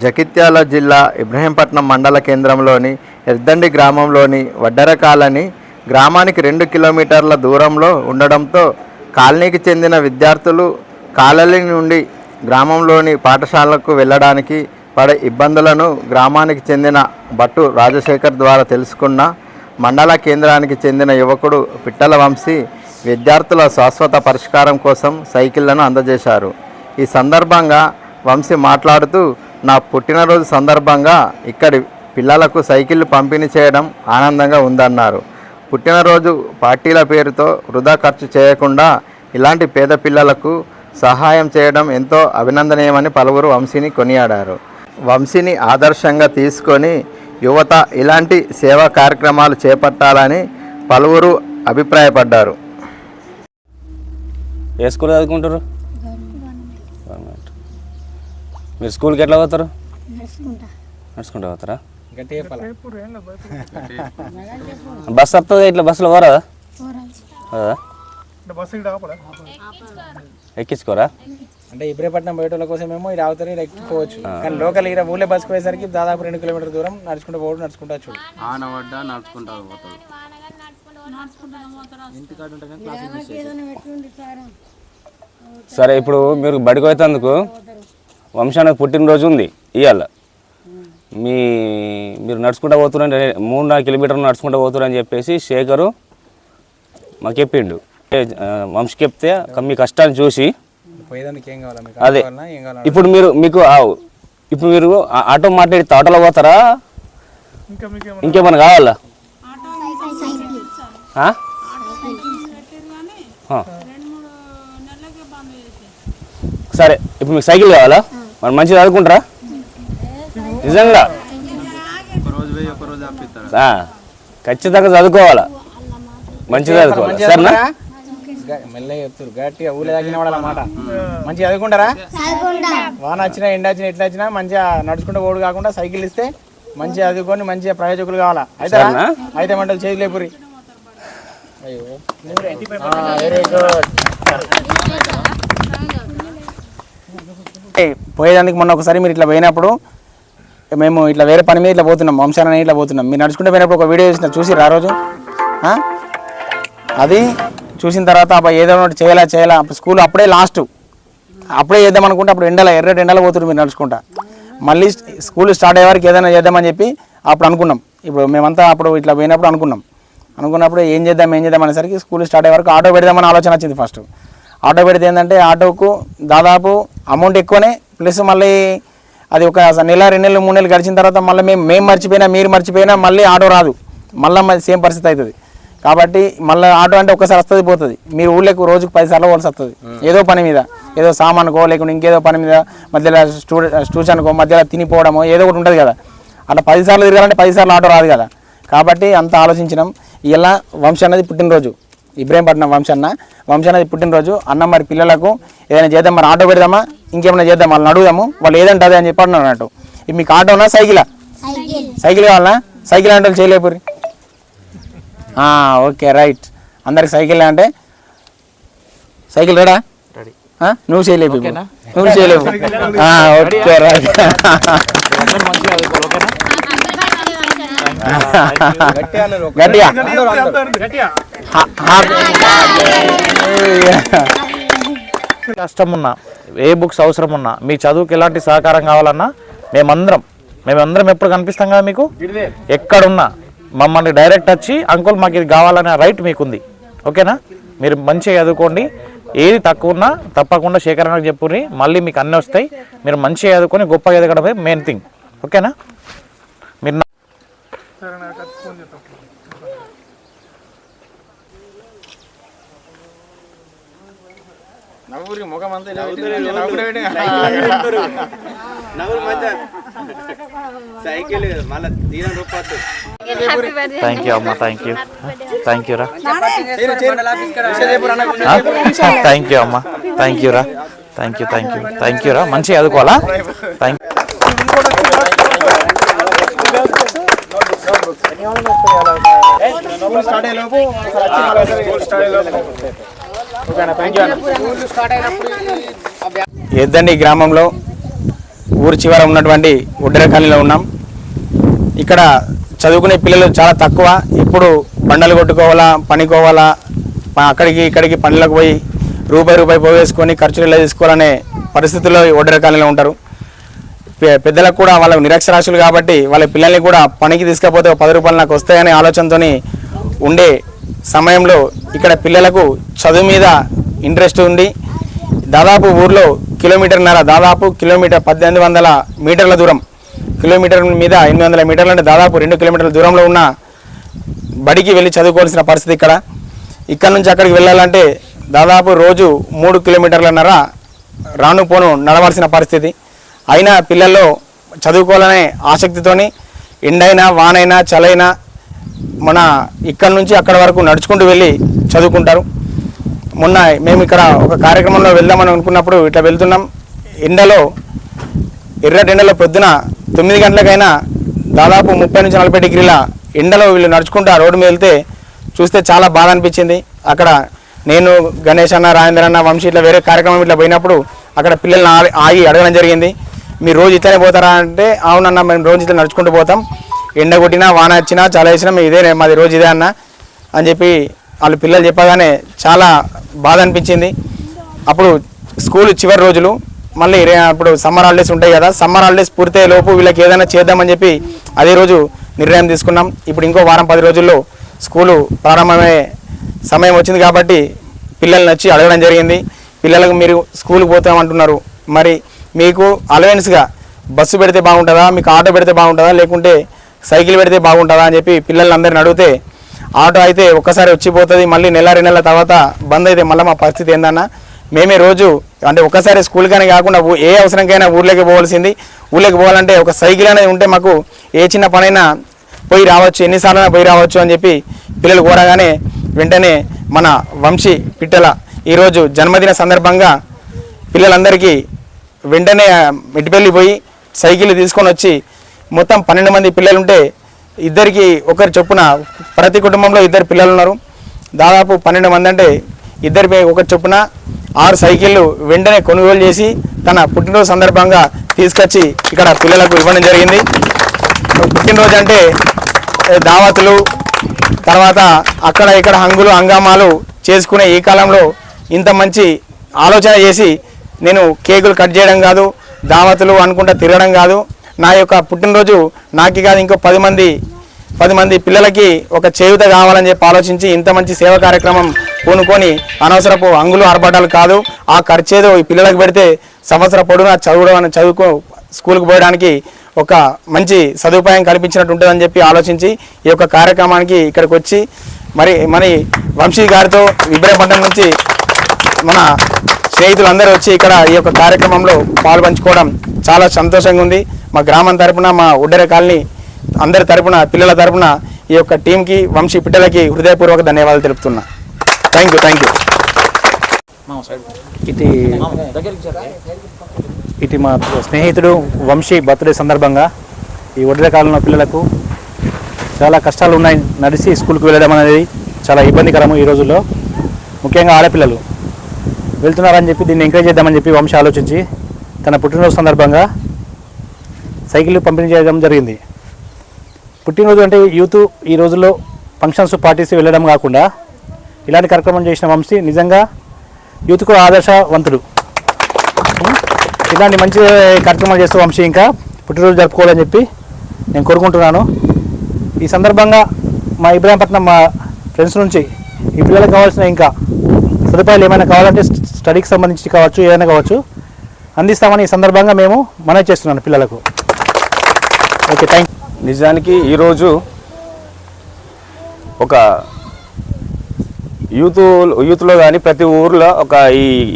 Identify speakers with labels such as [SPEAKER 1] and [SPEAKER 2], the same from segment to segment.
[SPEAKER 1] జగిత్యాల జిల్లా ఇబ్రహీంపట్నం మండల కేంద్రంలోని ఎర్దండి గ్రామంలోని వడ్డెర కాలనీ గ్రామానికి 2 కిలోమీటర్ల దూరంలో ఉండడంతో కాలనీకి చెందిన విద్యార్థులు కాలనీ నుండి గ్రామంలోని పాఠశాలకు వెళ్ళడానికి పడే ఇబ్బందులను గ్రామానికి చెందిన భట్టు రాజశేఖర్ ద్వారా తెలుసుకున్న మండల కేంద్రానికి చెందిన యువకుడు పిట్టల వంశీ విద్యార్థుల శాశ్వత పరిష్కారం కోసం సైకిళ్లను అందజేశారు. ఈ సందర్భంగా వంశీ మాట్లాడుతూ, నా పుట్టినరోజు సందర్భంగా ఇక్కడి పిల్లలకు సైకిళ్ళు పంపిణీ చేయడం ఆనందంగా ఉందన్నారు. పుట్టినరోజు పార్టీల పేరుతో వృధా ఖర్చు చేయకుండా ఇలాంటి పేద పిల్లలకు సహాయం చేయడం ఎంతో అభినందనీయమని పలువురు వంశీని కొనియాడారు. వంశీని ఆదర్శంగా తీసుకొని యువత ఇలాంటి సేవా కార్యక్రమాలు చేపట్టాలని పలువురు అభిప్రాయపడ్డారు.
[SPEAKER 2] ఏ స్కూల్ చదువుకుంటారు? మీరు స్కూల్కి ఎట్లా పోతారు? నడుచుకుంటూ పోతారా? బస్సు వస్తుంది, ఇట్లా బస్సులో పోరాదా? ఎక్కించుకోరా?
[SPEAKER 3] అంటే ఇబ్రహీంపట్నం బయటల కోసమేమో ఇది అవుతారు, ఇది ఎక్కిపోవచ్చు. కానీ లోకల్ ఇక్కడ ఊళ్ళో బస్సుకు పోయేసరికి దాదాపు 2 కిలోమీటర్ల దూరం నడుచుకుంటూ పోవడం, నడుచుకుంటూ వచ్చు.
[SPEAKER 2] సరే, ఇప్పుడు మీరు బడికి పోయేందుకు వంశానికి పుట్టినరోజు ఉంది ఇవాళ. మీరు నడుచుకుంటూ పోతున్నారని 3-4 కిలోమీటర్లు నడుచుకుంటూ పోతున్నారని చెప్పేసి శేఖరు మాకు చెప్పిండు. వంశీ చెప్తే మీ కష్టాన్ని చూసి అదే ఇప్పుడు మీరు ఆటో మాట్లాడి ఆటోలో పోతారా? ఇంకేమైనా కావాలా? సరే, ఇప్పుడు మీకు సైకిల్ కావాలా? మరి మంచిగా చదువుకుంటారా? నిజంగా ఖచ్చితంగా చదువుకోవాలా, మంచిగా చదువుకోవాలి. సరేనా?
[SPEAKER 3] మెల్లగా చెప్తారు, గట్టిగా ఊళ్ళో తాగిన వాడు అన్నమాట. మంచిగా చదువుకుంటారా? వాన వచ్చినా ఎండ వచ్చినా ఎట్లా వచ్చినా మంచిగా నడుచుకుంటూ ఓడు కాకుండా సైకిల్ ఇస్తే మంచిగా చదువుకొని మంచిగా ప్రయోజకులు కావాలా. అయితే మంటలు చేతి లేపురి. Very good. పోయేదానికి మొన్న ఒకసారి మీరు ఇట్లా పోయినప్పుడు మేము ఇట్లా వేరే పని మీద ఇట్లా పోతున్నాం, వంశాన్ని ఇట్లా పోతున్నాం. మీరు నడుచుకుంటూ పోయినప్పుడు ఒక వీడియో చూసిర్రు ఆ రోజు? అది చూసిన తర్వాత ఏదో ఒకటి చేయాలా స్కూల్ అప్పుడే లాస్ట్, అప్పుడే చేద్దాం అనుకుంటే అప్పుడు ఎర్రటి ఎండలో పోతున్నారు మీరు నడుచుకుంటా. మళ్ళీ స్కూల్ స్టార్ట్ అయ్యే వారికి ఏదైనా చేద్దామని చెప్పి అప్పుడు అనుకున్నాం. ఇప్పుడు మేమంతా అప్పుడు ఇట్లా పోయినప్పుడు అనుకున్నప్పుడు ఏం చేద్దాం అనేసరికి స్కూల్ స్టార్ట్ అయ్యే వరకు ఆటో పెడదామని ఆలోచన వచ్చింది. ఫస్ట్ ఆటో పెడితే ఏంటంటే ఆటోకు దాదాపు అమౌంట్ ఎక్కువనే, ప్లస్ మళ్ళీ అది ఒక నెల 2 నెలలు 3 నెలలు గడిచిన తర్వాత మళ్ళీ మేము మర్చిపోయినా మీరు మర్చిపోయినా మళ్ళీ ఆటో రాదు, మళ్ళీ సేమ్ పరిస్థితి అవుతుంది. కాబట్టి మళ్ళీ ఆటో అంటే ఒకసారి వస్తుంది పోతుంది. మీరు ఊళ్ళకు రోజుకు 10 సార్లు పోవాల్సి వస్తుంది, ఏదో పని మీద, ఏదో సామానుకో లేకుంటే ఇంకేదో పని మీద, మధ్యలో ట్యూషన్కో, మధ్యలో తినిపోవడమో ఏదో ఒకటి ఉంటుంది కదా. అట్లా 10 సార్లు తిరగాలంటే 10 సార్లు ఆటో రాదు కదా. కాబట్టి అంత ఆలోచించినాం. ఇలా వంశీ అన్నది పుట్టినరోజు, ఇబ్రహీంపట్నం వంశీ అన్నది పుట్టినరోజు. అన్న మరి పిల్లలకు ఏదైనా చేద్దాం, మరి ఆటో పెడదామా ఇంకేమైనా చేద్దాం, వాళ్ళని అడుగుదాము, వాళ్ళు ఏదంటే అదే అని చెప్పి అన్నట్టు. ఇది మీకు ఆటోనా సైకిలా? సైకిల్ కావాలనా? సైకిల్ అంటే చేయలేపురి. ఓకే రైట్, అందరికి సైకిల్ అంటే సైకిల్ రెడీ? నువ్వు చేయలేవు, నువ్వు చేయలేవు. Okay right.
[SPEAKER 4] కష్టం ఉన్నా, ఏ బుక్స్ అవసరం ఉన్నా, మీ చదువుకి ఎలాంటి సహకారం కావాలన్నా మేమందరం ఎప్పుడు కనిపిస్తాం కదా మీకు. ఎక్కడున్నా మమ్మల్ని డైరెక్ట్ వచ్చి అంకుల్ మాకు ఇది కావాలనే రైట్ మీకుంది. ఓకేనా? మీరు మంచిగా చదువుకోండి, ఏది తక్కువ ఉన్నా తప్పకుండా శేఖరణకు చెప్పుర్రి, మళ్ళీ మీకు అన్నీ వస్తాయి. మీరు మంచిగా చదువుకొని గొప్పగా ఎదగడమే మెయిన్ థింగ్. ఓకేనా? మీరు థ్యాంక్ యూ అమ్మా, థ్యాంక్ యూ రా, థ్యాంక్ యూ అమ్మా, థ్యాంక్ యూ రా. మంచిగా చదువుకోవాలా? థ్యాంక్
[SPEAKER 3] ఎద్దండి గ్రామంలో ఊరి చివర ఉన్నటువంటి ఒడ్డెర కాలనీలో ఉన్నాం. ఇక్కడ చదువుకునే పిల్లలు చాలా తక్కువ. ఇప్పుడు బండలు కొట్టుకోవాలా, పనికోవాలా, అక్కడికి ఇక్కడికి పనులకు పోయి రూపాయి పోగేసుకొని ఖర్చులు ఎలా తీసుకోవాలనే పరిస్థితుల్లో ఒడ్డెర కాలనీలో ఉంటారు. పెద్దలకు కూడా వాళ్ళకు నిరక్షరాస్యులు కాబట్టి వాళ్ళ పిల్లల్ని కూడా పనికి తీసుకపోతే 10 రూపాయలు నాకు వస్తాయనే ఆలోచనతో ఉండే సమయంలో ఇక్కడ పిల్లలకు చదువు మీద ఇంట్రెస్ట్ ఉంది. దాదాపు ఊర్లో కిలోమీటర్న్నర, దాదాపు కిలోమీటర్ 1800 మీటర్ల దూరం, కిలోమీటర్ మీద 800 మీటర్లు అంటే దాదాపు 2 కిలోమీటర్ల దూరంలో ఉన్న బడికి వెళ్ళి చదువుకోవాల్సిన పరిస్థితి. ఇక్కడ నుంచి అక్కడికి వెళ్ళాలంటే దాదాపు రోజు 3 కిలోమీటర్లన్నర రాను పోను నడవాల్సిన పరిస్థితి. అయినా పిల్లల్లో చదువుకోవాలనే ఆసక్తితోని ఎండైనా వానైనా చలైనా మన ఇక్కడ నుంచి అక్కడ వరకు నడుచుకుంటూ వెళ్ళి చదువుకుంటారు. మొన్న మేము ఇక్కడ ఒక కార్యక్రమంలో వెళ్దామని అనుకున్నప్పుడు ఇట్లా వెళ్తున్నాం. ఎర్రటి ఎండలో పొద్దున 9 గంటలకైనా దాదాపు 30 నుంచి 40 డిగ్రీల ఎండలో వీళ్ళు నడుచుకుంటూ ఆ రోడ్డు మీద వెళ్తే చూస్తే చాలా బాధ అనిపించింది. అక్కడ నేను, గణేష్ అన్న, రాజేంద్ర అన్న, వంశీ ఇట్లా వేరే కార్యక్రమం ఇట్లా పోయినప్పుడు అక్కడ పిల్లల్ని ఆగి అడగడం జరిగింది. మీరు రోజు ఇట్లనే పోతారా అంటే, అవునన్నా మేము రోజు ఇట్లా నడుచుకుంటూ పోతాం, ఎండ కొట్టినా వాన వచ్చినా చాలా వేసినా మేము ఇదే, మాది రోజు ఇదే అన్న అని చెప్పి వాళ్ళు పిల్లలు చెప్పగానే చాలా బాధ అనిపించింది. అప్పుడు స్కూల్ చివరి రోజులు, మళ్ళీ అప్పుడు సమ్మర్ హాలిడేస్ ఉంటాయి కదా, సమ్మర్ హాలిడేస్ పూర్తయ్యే లోపు వీళ్ళకి ఏదైనా చేద్దామని చెప్పి అదే రోజు నిర్ణయం తీసుకున్నాం. ఇప్పుడు ఇంకో వారం 10 రోజుల్లో స్కూలు ప్రారంభమయ్యే సమయం వచ్చింది కాబట్టి పిల్లల్ని వచ్చి అడగడం జరిగింది. పిల్లలకు మీరు స్కూల్కి పోతామంటున్నారు, మరి మీకు అలవెన్స్గా బస్సు పెడితే బాగుంటుందా, మీకు ఆటో పెడితే బాగుంటుందా, లేకుంటే సైకిల్ పెడితే బాగుంటుందా అని చెప్పి పిల్లలందరిని అడిగితే, ఆటో అయితే ఒక్కసారి వచ్చిపోతుంది, మళ్ళీ నెల 2 నెలల తర్వాత బంద్ అయితే మళ్ళీ మా పరిస్థితి ఏందన్నా, మేమే రోజు అంటే ఒక్కసారి స్కూల్ కానీ కాకుండా ఏ అవసరంకైనా ఊర్లోకి పోవాల్సింది. ఊర్లోకి పోవాలంటే ఒక సైకిల్ అనేది ఉంటే మాకు ఏ చిన్న పనైనా పోయి రావచ్చు, ఎన్నిసార్లైనా పోయి రావచ్చు అని చెప్పి పిల్లలు కోరగానే వెంటనే మన వంశీ పిట్టల ఈరోజు జన్మదిన సందర్భంగా పిల్లలందరికీ వెంటనే మిట్టిపల్లి పోయి సైకిల్ తీసుకొని వచ్చి మొత్తం 12 మంది పిల్లలు ఉంటే ఇద్దరికి ఒకరి చొప్పున, ప్రతి కుటుంబంలో 2 పిల్లలు ఉన్నారు. దాదాపు 12 మంది అంటే ఇద్దరిపై ఒకరి చొప్పున 6 సైకిళ్ళు వెంటనే కొనుగోలు చేసి తన పుట్టినరోజు సందర్భంగా తీసుకొచ్చి ఇక్కడ పిల్లలకు ఇవ్వడం జరిగింది. పుట్టినరోజు అంటే దావతులు, తర్వాత అక్కడ ఇక్కడ హంగులు హంగామాలు చేసుకునే ఈ కాలంలో ఇంత మంచి ఆలోచన చేసి నేను కేకులు కట్ చేయడం కాదు, దావతులు అనుకుంటా తిరగడం కాదు, నా యొక్క పుట్టినరోజు నాకే కాదు ఇంకో 10 మంది పిల్లలకి ఒక చేయూత కావాలని చెప్పి ఆలోచించి ఇంత మంచి సేవా కార్యక్రమం పూనుకొని అనవసరపు హంగులు ఆర్భాటాలు కాదు, ఆ ఖర్చేదో ఈ పిల్లలకు పెడితే సంవత్సరం పొడవునా చదువుకో స్కూల్కి పోయడానికి ఒక మంచి సదుపాయం కల్పించినట్టు ఉంటుందని చెప్పి ఆలోచించి ఈ యొక్క కార్యక్రమానికి ఇక్కడికి వచ్చి మరి వంశీ గారితో ఇబ్రాహీంపట్నం నుంచి మన స్నేహితులందరూ వచ్చి ఇక్కడ ఈ యొక్క కార్యక్రమంలో పాల్పంచుకోవడం చాలా సంతోషంగా ఉంది. మా గ్రామం తరపున, మా ఒడ్డెర కాలనీ అందరి తరపున, పిల్లల తరపున ఈ యొక్క టీంకి, వంశీ పిట్టలకి హృదయపూర్వక ధన్యవాదాలు తెలుపుతున్నా. Thank you.
[SPEAKER 5] ఇటు మా స్నేహితుడు వంశీ బర్త్డే సందర్భంగా ఈ ఒడ్డెర కాలంలో పిల్లలకు చాలా కష్టాలు ఉన్నాయి, నడిచి స్కూల్కి వెళ్ళడం అనేది చాలా ఇబ్బందికరము ఈ రోజుల్లో. ముఖ్యంగా ఆడపిల్లలు వెళ్తున్నారని చెప్పి దీన్ని ఎంకరేజ్ చేద్దామని చెప్పి వంశీ ఆలోచించి తన పుట్టినరోజు సందర్భంగా సైకిల్ పంపిణీ చేయడం జరిగింది. పుట్టినరోజు అంటే యూత్ ఈ రోజుల్లో ఫంక్షన్స్ పార్టీస్ వెళ్ళడం కాకుండా ఇలాంటి కార్యక్రమం చేసిన వంశీ నిజంగా యూత్కు ఆదర్శవంతుడు. ఇలాంటి మంచి కార్యక్రమాలు చేస్తూ వంశీ ఇంకా పుట్టినరోజు జరుపుకోవాలని చెప్పి నేను కోరుకుంటున్నాను. ఈ సందర్భంగా మా ఇబ్రాహీంపట్నం మా ఫ్రెండ్స్ నుంచి ఈ పిల్లలకు కావాల్సిన ఇంకా సదుపాయాలు ఏమైనా కావాలంటే స్టడీకి సంబంధించి కావచ్చు, ఏదైనా కావచ్చు, అందిస్తామని ఈ సందర్భంగా మేము మనవి చేస్తున్నాను పిల్లలకు. Okay, thank you.
[SPEAKER 2] నిజానికి ఈరోజు ఒక యూత్లో కానీ ప్రతి ఊర్లో ఒక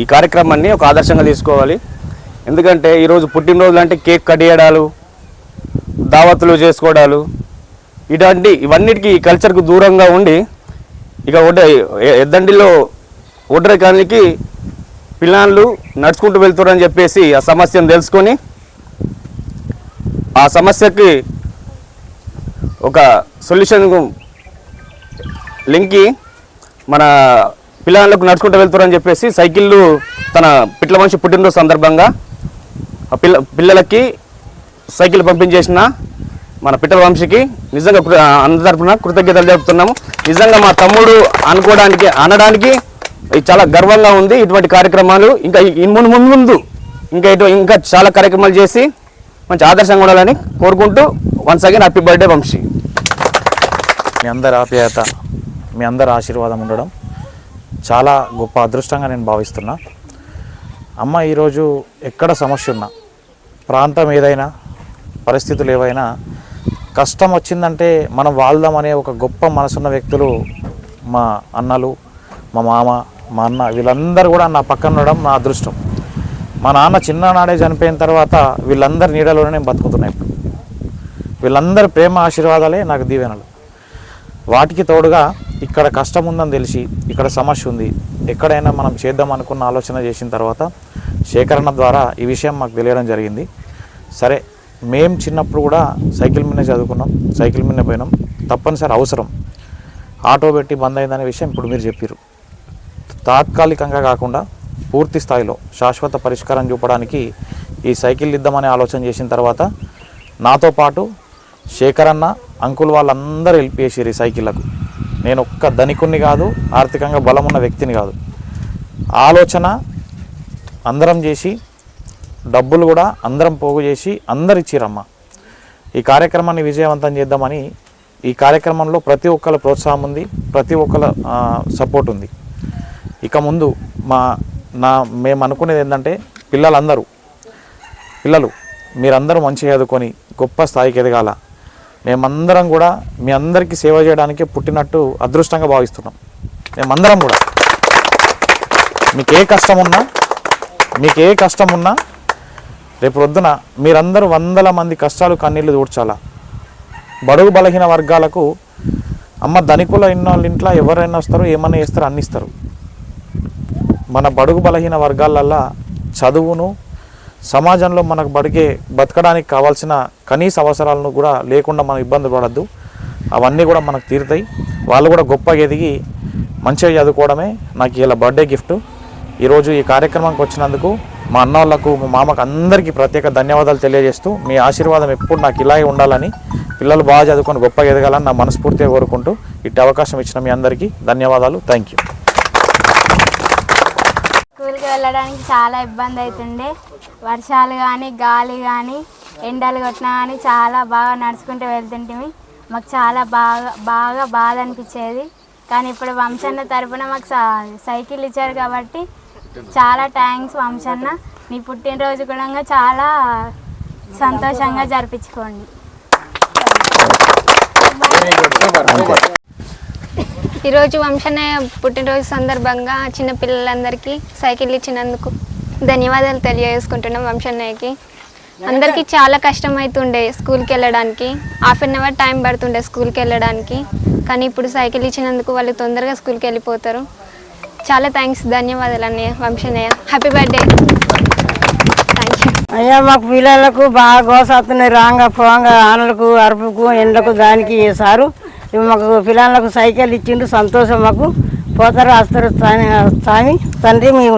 [SPEAKER 2] ఈ కార్యక్రమాన్ని ఒక ఆదర్శంగా తీసుకోవాలి. ఎందుకంటే ఈరోజు పుట్టినరోజులు అంటే కేక్ కట్ చేయడాలు, దావతులు చేసుకోవడాలు, ఇవన్నిటికీ ఈ కల్చర్కు దూరంగా ఉండి ఇక ఎద్దండిలో ఒడ్డెర కాలనీకి పిల్లలు నడుచుకుంటూ వెళ్తారని చెప్పేసి ఆ సమస్యను తెలుసుకొని ఆ సమస్యకి ఒక సొల్యూషన్ లింకి మన పిల్లలకు నడుచుకుంటూ వెళ్తారని చెప్పేసి సైకిళ్ళు తన పిట్ల మనిషి పుట్టినరోజు సందర్భంగా ఆ పిల్లలకి సైకిల్ పంపించేసిన మన పిట్టల వంశీకి నిజంగా అందరి తరపున కృతజ్ఞతలు తెలుపుతున్నాము. నిజంగా మా తమ్ముడు అనడానికి ఇది చాలా గర్వంగా ఉంది. ఇటువంటి కార్యక్రమాలు ఇంకా ముందు ఇంకా చాలా కార్యక్రమాలు చేసి మంచి ఆదర్శంగా ఉండాలని కోరుకుంటూ once again happy birthday Vamshi.
[SPEAKER 4] మీ అందరి ఆప్యాయత, మీ అందరి ఆశీర్వాదం ఉండడం చాలా గొప్ప అదృష్టంగా నేను భావిస్తున్నా. అమ్మ ఈరోజు ఎక్కడ సమస్య ఉన్నా, ప్రాంతం ఏదైనా, పరిస్థితులు ఏవైనా, కష్టం వచ్చిందంటే మనం వాళ్దామనే ఒక గొప్ప మనసున్న వ్యక్తులు మా అన్నలు, మా మామ, మా అన్న, వీళ్ళందరూ కూడా నా పక్కన ఉండడం నా అదృష్టం. మా నాన్న చిన్ననాడే చనిపోయిన తర్వాత వీళ్ళందరి నీడలోనే నేను బతుకుతున్నాయి. ఇప్పుడు వీళ్ళందరి ప్రేమ ఆశీర్వాదాలే నాకు దీవెనలు. వాటికి తోడుగా ఇక్కడ కష్టం ఉందని తెలిసి, ఇక్కడ సమస్య ఉంది, ఎక్కడైనా మనం చేద్దాం అనుకున్న ఆలోచన చేసిన తర్వాత సేకరణ ద్వారా ఈ విషయం మాకు తెలియడం జరిగింది. సరే, మేము చిన్నప్పుడు కూడా సైకిల్ మీదనే చదువుకున్నాం, సైకిల్ మీదనే పోయినాం. తప్పనిసరి అవసరం ఆటో పెట్టి బంద్ అయిందనే విషయం ఇప్పుడు మీరు చెప్పారు. తాత్కాలికంగా కాకుండా పూర్తి స్థాయిలో శాశ్వత పరిష్కారం చూపడానికి ఈ సైకిల్ ఇద్దామనే ఆలోచన చేసిన తర్వాత నాతో పాటు శేఖరన్న, అంకుల్ వాళ్ళందరూ హెల్ప్ చేసారు ఈ సైకిళ్లకు. నేను ఒక్క ధనికుణ్ణి కాదు, ఆర్థికంగా బలం ఉన్న వ్యక్తిని కాదు. ఆలోచన అందరం చేసి, డబ్బులు కూడా అందరం పోగు చేసి అందరు ఇచ్చిరమ్మ. ఈ కార్యక్రమాన్ని విజయవంతం చేద్దామని ఈ కార్యక్రమంలో ప్రతి ఒక్కరి ప్రోత్సాహం ఉంది, ప్రతి ఒక్కరి సపోర్ట్ ఉంది. ఇక ముందు మేము అనుకునేది ఏంటంటే పిల్లలు మీరందరూ మంచిగా చదువుకొని గొప్ప స్థాయికి ఎదగాల. మేమందరం కూడా మీ అందరికీ సేవ చేయడానికి పుట్టినట్టు అదృష్టంగా భావిస్తున్నాం. మేమందరం కూడా మీకు ఏ కష్టం ఉన్నా రేపు పొద్దున మీరందరూ 100 మంది కష్టాలు కన్నీళ్లు దూడ్చాలా. బడుగు బలహీన వర్గాలకు అమ్మ ధనికుల ఇంట్లో ఎవరైనా వస్తారు, ఏమన్నా చేస్తారు, అన్ని ఇస్తారు. మన బడుగు బలహీన వర్గాలల్లో చదువును, సమాజంలో మనకు బతకడానికి కావాల్సిన కనీస అవసరాలను కూడా లేకుండా మనం ఇబ్బంది పడద్దు. అవన్నీ కూడా మనకు తీరుతాయి. వాళ్ళు కూడా గొప్పగా ఎదిగి మంచిగా చదువుకోవడమే నాకు ఇలా బర్త్డే గిఫ్ట్. ఈరోజు ఈ కార్యక్రమానికి వచ్చినందుకు మా అన్న వాళ్ళకు, మా మామకు అందరికీ ప్రత్యేక ధన్యవాదాలు తెలియజేస్తూ, మీ ఆశీర్వాదం ఎప్పుడు నాకు ఇలాగే ఉండాలని, పిల్లలు బాగా చదువుకొని గొప్పగా ఎదగాలని నా మనస్ఫూర్తిగా కోరుకుంటూ ఇట్టి అవకాశం ఇచ్చిన మీ అందరికీ ధన్యవాదాలు. Thank you.
[SPEAKER 6] స్కూల్కి వెళ్ళడానికి చాలా ఇబ్బంది అవుతుండే. వర్షాలు కానీ, గాలి కానీ, ఎండలు కొట్టినా కానీ చాలా బాగా నడుచుకుంటూ వెళ్తుంటిమి. మాకు చాలా బాగా బాధ అనిపించేది. కానీ ఇప్పుడు వంశన్న తరపున మాకు సైకిల్ ఇచ్చారు కాబట్టి చాలా థ్యాంక్స్ వంశన్న. నీ పుట్టినరోజు కూడా చాలా సంతోషంగా జరిపించుకోండి.
[SPEAKER 7] ఈరోజు వంశన్నయ్య పుట్టినరోజు సందర్భంగా చిన్నపిల్లలందరికీ సైకిల్ ఇచ్చినందుకు ధన్యవాదాలు తెలియజేసుకుంటున్నాం వంశన్నయ్యకి. అందరికీ చాలా కష్టమవుతుండే స్కూల్కి వెళ్ళడానికి, ½ అన్ అవర్ టైం పడుతుండే స్కూల్కి వెళ్ళడానికి. కానీ ఇప్పుడు సైకిల్ ఇచ్చినందుకు వాళ్ళు తొందరగా స్కూల్కి వెళ్ళిపోతారు. చాలా థ్యాంక్స్, ధన్యవాదాలు అన్నయ్య వంశన్నయ్య. Happy birthday. థ్యాంక్ యూ
[SPEAKER 8] అయ్యా. మాకు పిల్లలకు బాగా గోసవుతున్నాయి, రాంగా పోంగా ఆనలకు అరుపుకు ఎండకు దానికి సారు మాకు పిల్లలకు సైకిల్ ఇచ్చిండు. సంతోషం. మాకు పోతారు వస్తారు స్వామి తండ్రి. మేము